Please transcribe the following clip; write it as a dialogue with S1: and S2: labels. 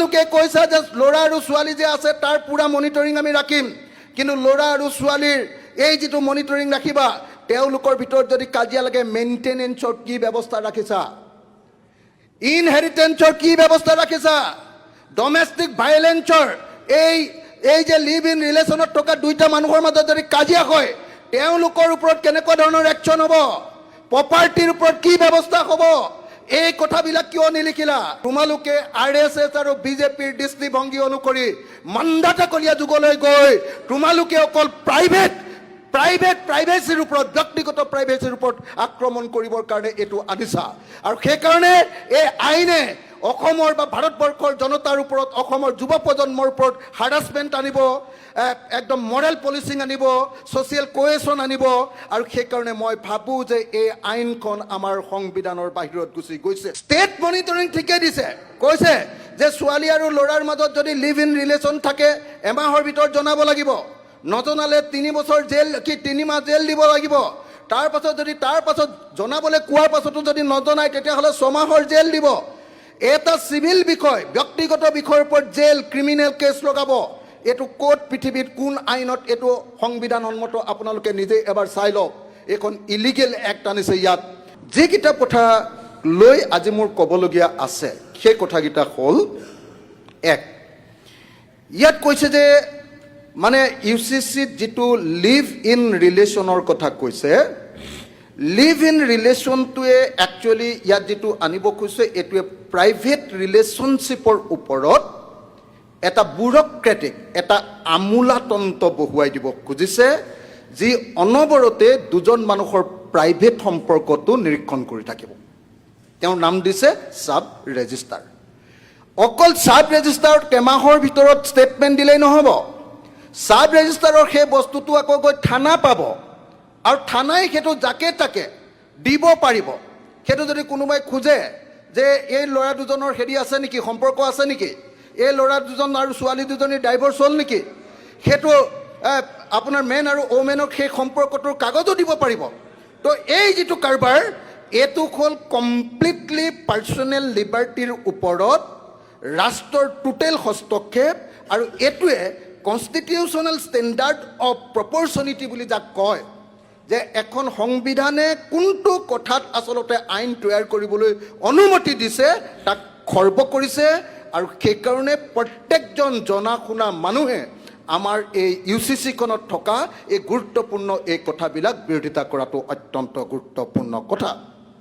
S1: তোমালোকে কৈছা যে ল'ৰা আৰু ছোৱালী যে আছে তাৰ পুৰা মনিটৰিং আমি ৰাখিম, কিন্তু ল'ৰা আৰু ছোৱালীৰ এই যিটো মনিটৰিং ৰাখিবা তেওঁলোকৰ ভিতৰত যদি কাজিয়া লাগে মেইনটেনেন্সৰ কি ব্যৱস্থা ৰাখিছা, ইনহেৰিটেন্সৰ কি ব্যৱস্থা ৰাখিছা, ডমেষ্টিক ভাইলেন্সৰ এই যে লিভ ইন ৰিলেশ্যনত থকা দুইটা মানুহৰ মাজত যদি কাজিয়া হয় তেওঁলোকৰ ওপৰত কেনেকুৱা ধৰণৰ একশ্যন হ'ব, প্ৰপাৰ্টিৰ ওপৰত কি ব্যৱস্থা হ'ব, এই কথাবিলাক কিয় নিলিখিলা? তোমালোকে RSS আৰু বিজেপিৰ দৃষ্টিভংগী অনুসৰি মান্দাতাকলীয়া যুগলৈ গৈ তোমালোকে অকল প্ৰাইভেচিৰ ওপৰত, ব্যক্তিগত প্ৰাইভেচিৰ ওপৰত আক্ৰমণ কৰিবৰ কাৰণে এইটো আনিছা। আৰু সেইকাৰণে এই আইনে অসমৰ বা ভাৰতবৰ্ষৰ জনতাৰ ওপৰত, অসমৰ যুৱ প্ৰজন্মৰ ওপৰত হাৰাছমেণ্ট আনিব, একদম মৰেল পলিচিং আনিব, ছ'চিয়েল কোহেশ্যন আনিব। আৰু সেইকাৰণে মই ভাবোঁ যে এই আইনখন আমাৰ সংবিধানৰ বাহিৰত গুচি গৈছে। ষ্টেট মনিটৰিং ঠিকে দিছে, কৈছে যে ছোৱালী আৰু ল'ৰাৰ মাজত যদি লিভ ইন ৰিলেশ্যন থাকে এমাহৰ ভিতৰত জনাব লাগিব, নজনালে 3 বছৰ জেল কি 3 মাহ জেল দিব লাগিব। তাৰ পাছত জনাবলৈ কোৱাৰ পাছতো যদি নজনায় তেতিয়াহ'লে 6 মাহৰ জেল দিব। এটা চিভিল বিষয়, ব্যক্তিগত বিষয়ৰ ওপৰত জেল, ক্ৰিমিনেল কেছ লগাব। এইটো ক'ত পৃথিৱীত কোন আইনত এইটো সংবিধানসন্মত আপোনালোকে নিজে এবাৰ চাই লওক। এইখন ইলিগেল এক্ট আনিছে ইয়াত। যিকেইটা কথা লৈ আজি মোৰ ক'বলগীয়া আছে সেই কথাকেইটা হ'ল, এক, ইয়াত কৈছে যে মানে UCCত যিটো লিভ ইন ৰিলেশ্যনৰ কথা কৈছে, লিভ ইন ৰিলেশ্যনটোৱে একচুৱেলি ইয়াত যিটো আনিব খুজিছে এইটোৱে প্ৰাইভেট ৰিলেশ্যনশ্বিপৰ ওপৰত এটা ব্যুৰ'ক্ৰেটিক, এটা আমোলাতন্ত্ৰ বহুৱাই দিব খুজিছে, যি অনবৰতে দুজন মানুহৰ প্ৰাইভেট সম্পৰ্কটো নিৰীক্ষণ কৰি থাকিব। তেওঁৰ নাম দিছে চাব ৰেজিষ্টাৰ। অকল চাব ৰেজিষ্টাৰত কেইমাহৰ ভিতৰত ষ্টেটমেণ্ট দিলেই নহ'ব, চাব ৰেজিষ্টাৰৰ সেই বস্তুটো আকৌ গৈ থানা পাব, আৰু থানাই সেইটো যাকে তাকে দিব পাৰিব। সেইটো যদি কোনোবাই খোজে যে এই ল'ৰা দুজনৰ হেৰি আছে নেকি, সম্পৰ্ক আছে নেকি, এই ল'ৰা দুজন আৰু ছোৱালী দুজনীৰ ডাইভৰ্চ হ'ল নেকি, সেইটো আপোনাৰ মেন আৰু ওমেনক সেই সম্পৰ্কটোৰ কাগজো দিব পাৰিব। তো এই যিটো কাৰবাৰ, এইটো হ'ল কমপ্লিটলি পাৰ্চনেল লিবাৰ্টিৰ ওপৰত ৰাষ্ট্ৰৰ টোটেল হস্তক্ষেপ। আৰু এইটোৱে কনষ্টিটিউশ্যনেল ষ্টেণ্ডাৰ্ড অফ প্ৰপৰচনিটি বুলি যাক কয়, যে এখন সংবিধানে কোনটো কথাত আচলতে আইন তৈয়াৰ কৰিবলৈ অনুমতি দিছে তাক খৰ্ব কৰিছে। আৰু সেইকাৰণে প্ৰত্যেকজন জনা শুনা মানুহে আমাৰ এই UCCখনত থকা এই গুৰুত্বপূৰ্ণ এই কথাবিলাক বিৰোধিতা কৰাটো অত্যন্ত গুৰুত্বপূৰ্ণ কথা।